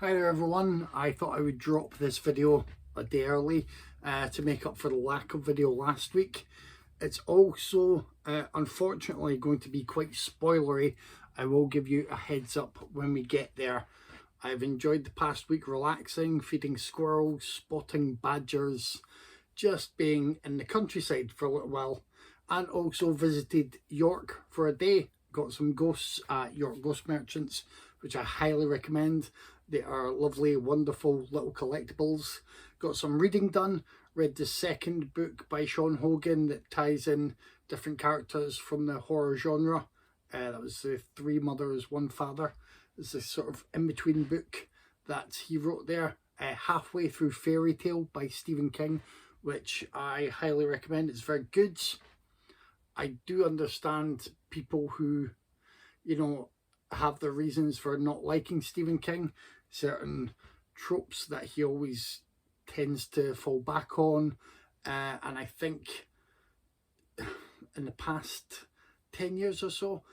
Hi there everyone, I thought I would drop this video a day early to make up for the lack of video last week. It's also unfortunately going to be quite spoilery. I will give you a heads up when we get there. I've enjoyed the past week relaxing, feeding squirrels, spotting badgers, just being in the countryside for a little while, and also visited York for a day. Got some ghosts at York Ghost Merchants, which I highly recommend. They are lovely, wonderful little collectibles. Got some reading done. Read the second book by Sean Hogan that ties in different characters from the horror genre. That was the Three Mothers, One Father. It's this sort of in-between book that he wrote there. Halfway through Fairy Tale by Stephen King, which I highly recommend. It's very good. I do understand people who, have their reasons for not liking Stephen King. Certain tropes that he always tends to fall back on. And I think in the past 10 years or so,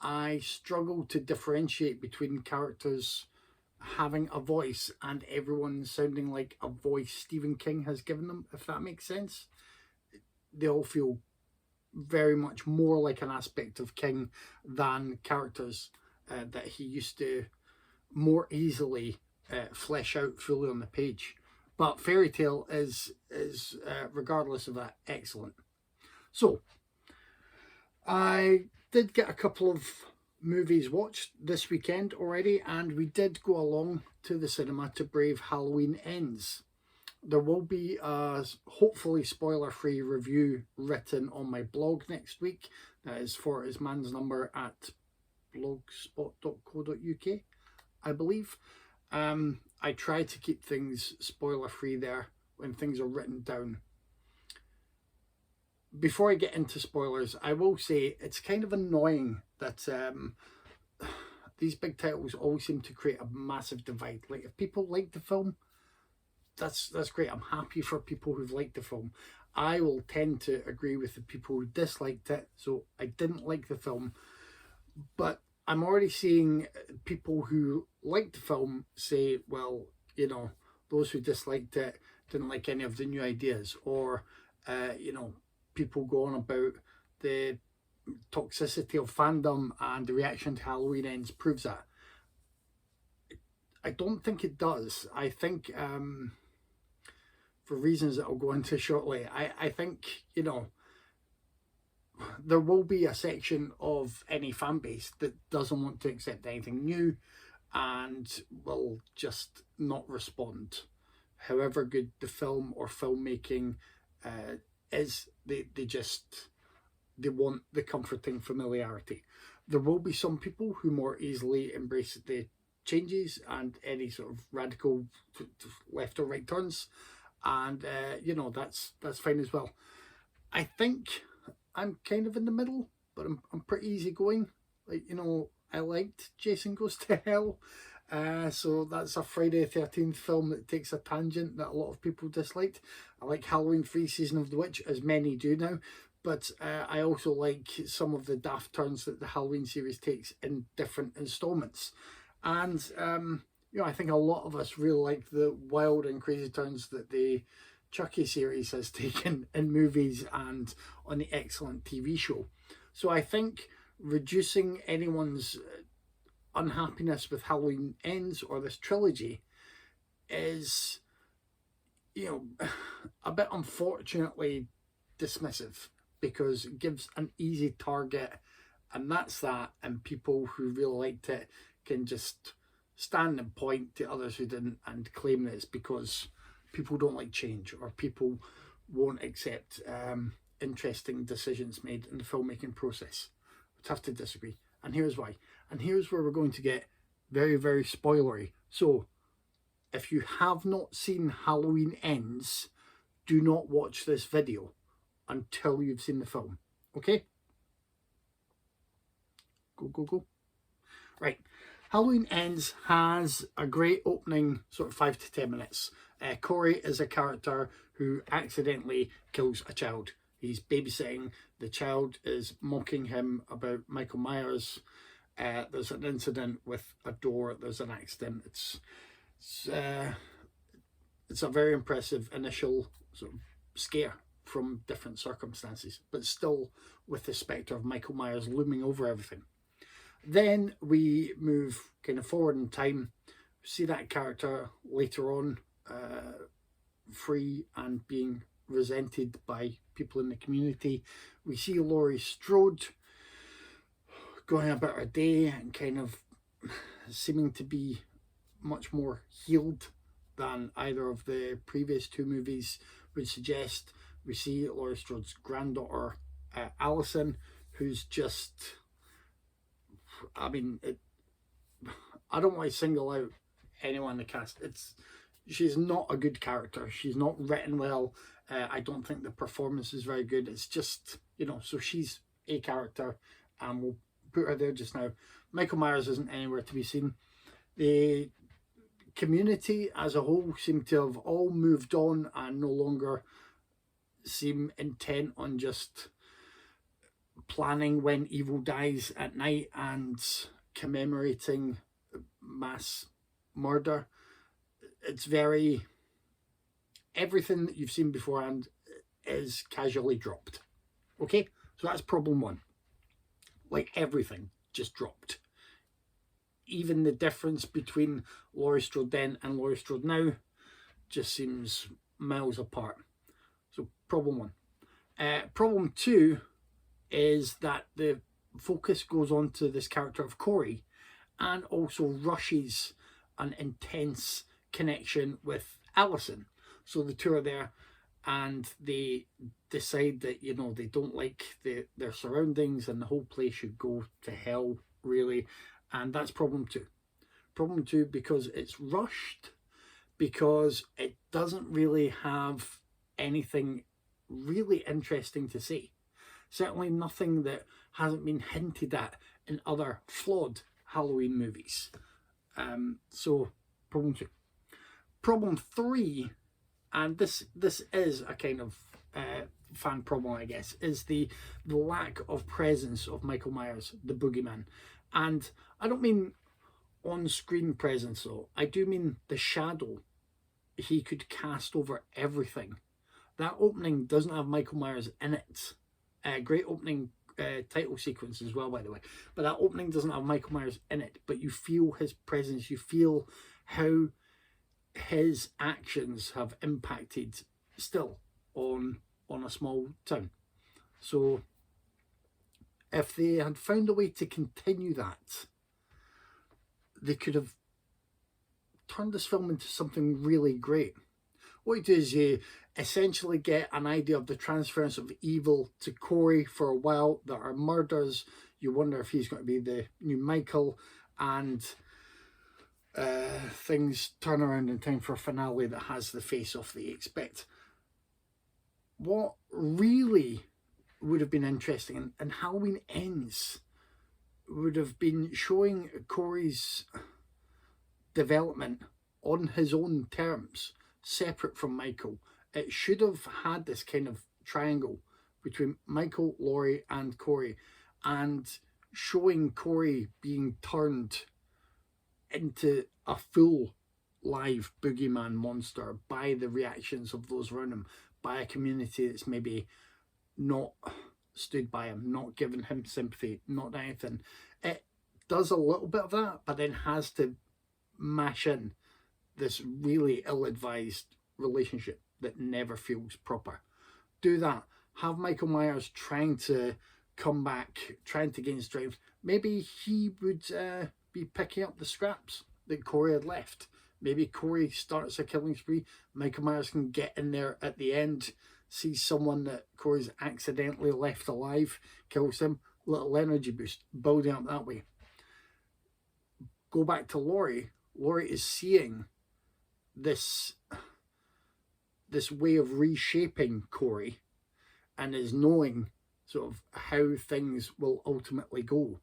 I struggle to differentiate between characters having a voice and everyone sounding like a voice Stephen King has given them, if that makes sense. They all feel very much more like an aspect of King than characters that he used to more easily flesh out fully on the page. But Fairy Tale is regardless of that, excellent. So I did get a couple of movies watched this weekend already, and we did go along to the cinema to brave Halloween Ends. There will be a hopefully spoiler-free review written on my blog next week. That is for his man's number at blogspot.co.uk, I believe. I try to keep things spoiler-free there when things are written down. Before I get into spoilers, I will say it's kind of annoying that these big titles always seem to create a massive divide. Like, if people like the film, that's great. I'm happy for people who've liked the film. I will tend to agree with the people who disliked it, so I didn't like the film. But I'm already seeing people who liked the film say, well, those who disliked it didn't like any of the new ideas, or people go on about the toxicity of fandom, and the reaction to Halloween Ends proves that. I don't think it does. I think for reasons that I'll go into shortly, I think, there will be a section of any fan base that doesn't want to accept anything new and will just not respond. However good the film or filmmaking is, they want the comforting familiarity. There will be some people who more easily embrace the changes and any sort of radical left or right turns, and that's fine as well. I think I'm kind of in the middle, but I'm pretty easygoing. Like, I liked Jason Goes to Hell, so that's a Friday the 13th film that takes a tangent that a lot of people disliked. I like Halloween 3 Season of the Witch, as many do now, but I also like some of the daft turns that the Halloween series takes in different installments. And I think a lot of us really like the wild and crazy turns that the Chucky series has taken in movies and on the excellent TV show. So I think reducing anyone's unhappiness with Halloween Ends or this trilogy is, a bit unfortunately dismissive, because it gives an easy target, and that's that, and people who really liked it can just stand and point to others who didn't and claim that it's because people don't like change, or people won't accept interesting decisions made in the filmmaking process. I'd have to disagree, and here's why. And here's where we're going to get very, very spoilery. So if you have not seen Halloween Ends, do not watch this video until you've seen the film. Okay? Go. Right. Halloween Ends has a great opening, sort of 5 to 10 minutes. Corey is a character who accidentally kills a child. He's babysitting. The child is mocking him about Michael Myers. There's an incident with a door. There's an accident. It's It's a very impressive initial sort of scare from different circumstances, but still with the spectre of Michael Myers looming over everything. Then we move kind of forward in time, see that character later on free and being resented by people in the community. We see Laurie Strode going about her day and kind of seeming to be much more healed than either of the previous two movies would suggest. We see Laurie Strode's granddaughter, Allison, who's just, I mean, I don't want to single out anyone in the cast. She's not a good character. She's not written well. I don't think the performance is very good. It's just, so she's a character, and we'll put her there just now. Michael Myers isn't anywhere to be seen. The community as a whole seem to have all moved on and no longer seem intent on just planning when evil dies at night and commemorating mass murder. It's very, everything that you've seen beforehand is casually dropped. Okay, so that's problem one. Like everything just dropped. Even the difference between Laurie Strode then and Laurie Strode now just seems miles apart. So problem one. Problem two is that the focus goes on to this character of Corey and also rushes an intense connection with Allison. So the two are there and they decide that, they don't like their surroundings and the whole place should go to hell, really. And that's problem two. Problem two, because it's rushed, because it doesn't really have anything really interesting to say. Certainly nothing that hasn't been hinted at in other flawed Halloween movies. So, problem two. Problem three, and this is a kind of fan problem, I guess, is the lack of presence of Michael Myers, the boogeyman. And I don't mean on-screen presence, though. I do mean the shadow he could cast over everything. That opening doesn't have Michael Myers in it. Great opening title sequence as well, by the way. But that opening doesn't have Michael Myers in it. But you feel his presence. You feel how his actions have impacted still on a small town. So if they had found a way to continue that, they could have turned this film into something really great. What you do is you essentially get an idea of the transference of evil to Corey for a while. There are murders. You wonder if he's going to be the new Michael, and things turn around in time for a finale that has the face-off that you expect. What really would have been interesting, and Halloween Ends would have been showing Corey's development on his own terms, separate from Michael. It should have had this kind of triangle between Michael, Laurie and Corey, and showing Corey being turned into a full live boogeyman monster by the reactions of those around him, by a community that's maybe not stood by him, not given him sympathy, not anything. It does a little bit of that, but then has to mash in this really ill-advised relationship that never feels proper. Do that. Have Michael Myers trying to come back, trying to gain strength. Maybe he would be picking up the scraps that Corey had left. Maybe Corey starts a killing spree. Michael Myers can get in there at the end, sees someone that Corey's accidentally left alive, kills him. Little energy boost, building up that way. Go back to Laurie. Laurie is seeing this way of reshaping Corey and is knowing sort of how things will ultimately go,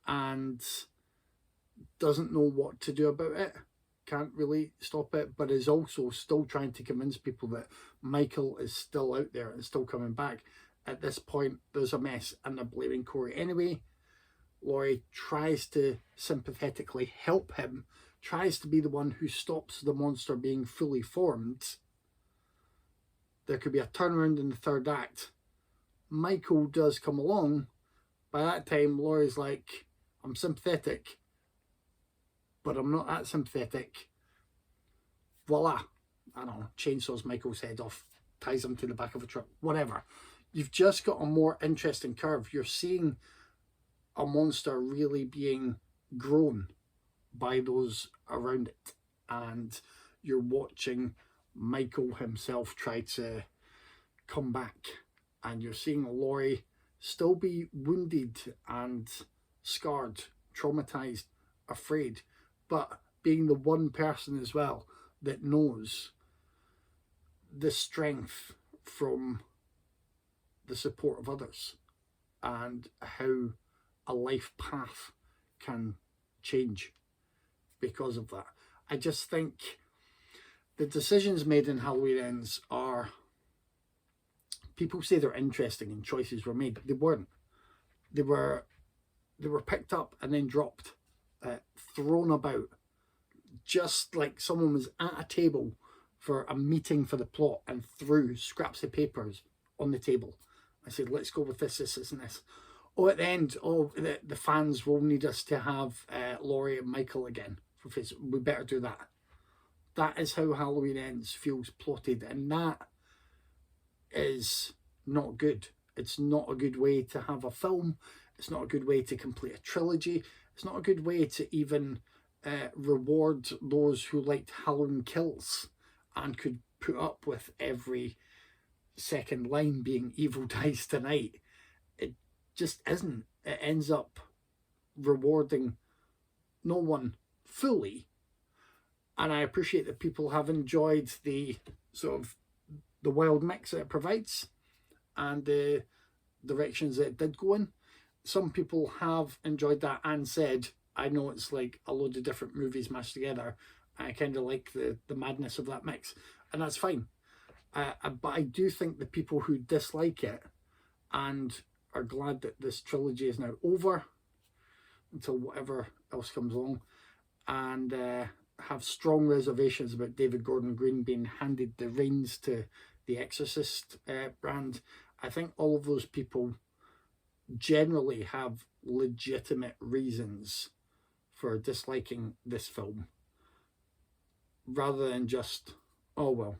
and doesn't know what to do about it, can't really stop it, but is also still trying to convince people that Michael is still out there and still coming back. At this point, there's a mess and they're blaming Corey anyway. Laurie tries to sympathetically help him tries to be the one who stops the monster being fully formed, there could be a turnaround in the third act. Michael does come along. By that time, Laurie's like, I'm sympathetic, but I'm not that sympathetic. Voila. I don't know, chainsaws Michael's head off, ties him to the back of a truck, whatever. You've just got a more interesting curve. You're seeing a monster really being grown by those around it. And you're watching Michael himself try to come back. And you're seeing Laurie still be wounded and scarred, traumatized, afraid, but being the one person as well that knows the strength from the support of others and how a life path can change because of that. I just think the decisions made in Halloween Ends are, people say they're interesting and choices were made. They weren't. They were picked up and then dropped, thrown about, just like someone was at a table for a meeting for the plot and threw scraps of papers on the table. I said, let's go with this, and this. Oh, at the end, the fans will need us to have Laurie and Michael again. We better do that. That is how Halloween Ends feels plotted, and that is not good. It's not a good way to have a film. It's not a good way to complete a trilogy. It's not a good way to even reward those who liked Halloween Kills and could put up with every second line being evil dies tonight. It just isn't. It ends up rewarding no one fully. And I appreciate that people have enjoyed the sort of the wild mix that it provides and the directions that it did go in. Some people have enjoyed that and said, I know it's like a load of different movies mashed together. I kind of like the madness of that mix, and that's fine. But I do think the people who dislike it and are glad that this trilogy is now over until whatever else comes along, and have strong reservations about David Gordon Green being handed the reins to the Exorcist brand, I think all of those people generally have legitimate reasons for disliking this film, rather than just, oh well,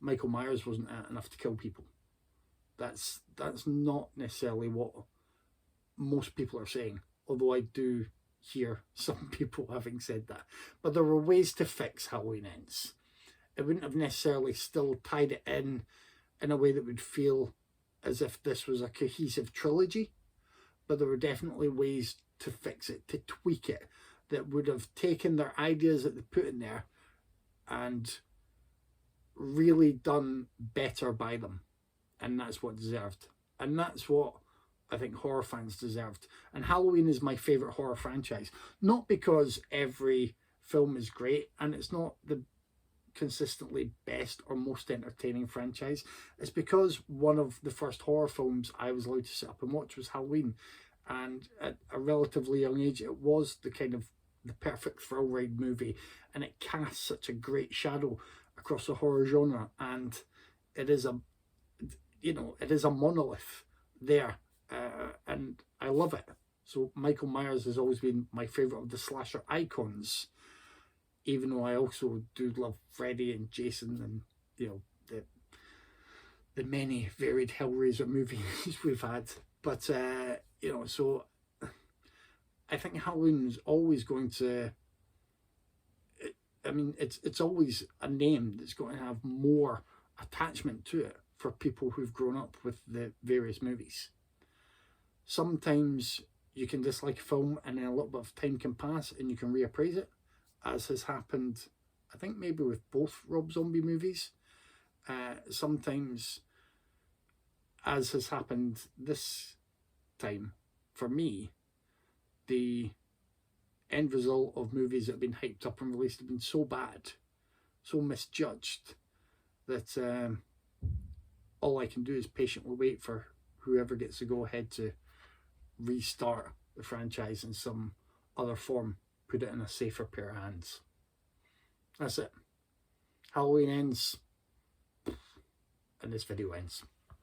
Michael Myers wasn't enough to kill people. That's not necessarily what most people are saying, although I do hear some people having said that. But there were ways to fix Halloween Ends. It wouldn't have necessarily still tied it in a way that would feel as if this was a cohesive trilogy, but there were definitely ways to fix it, to tweak it, that would have taken their ideas that they put in there and really done better by them. And that's what deserved. And that's what I think horror fans deserved. And Halloween is my favourite horror franchise. Not because every film is great, and it's not the consistently best or most entertaining franchise. It's because one of the first horror films I was allowed to sit up and watch was Halloween. And at a relatively young age, it was the kind of the perfect thrill ride movie. And it casts such a great shadow across the horror genre. And it is a, it is a monolith there. And I love it. So Michael Myers has always been my favourite of the slasher icons, even though I also do love Freddy and Jason and, the many varied Hellraiser movies we've had. But, so I think Halloween is always going to, it's always a name that's going to have more attachment to it for people who've grown up with the various movies. Sometimes you can dislike a film and then a little bit of time can pass and you can reappraise it, as has happened, I think maybe with both Rob Zombie movies. Sometimes, as has happened this time, for me, the end result of movies that have been hyped up and released have been so bad, so misjudged, that all I can do is patiently wait for whoever gets to go ahead to restart the franchise in some other form, put it in a safer pair of hands. That's it. Halloween ends and this video ends.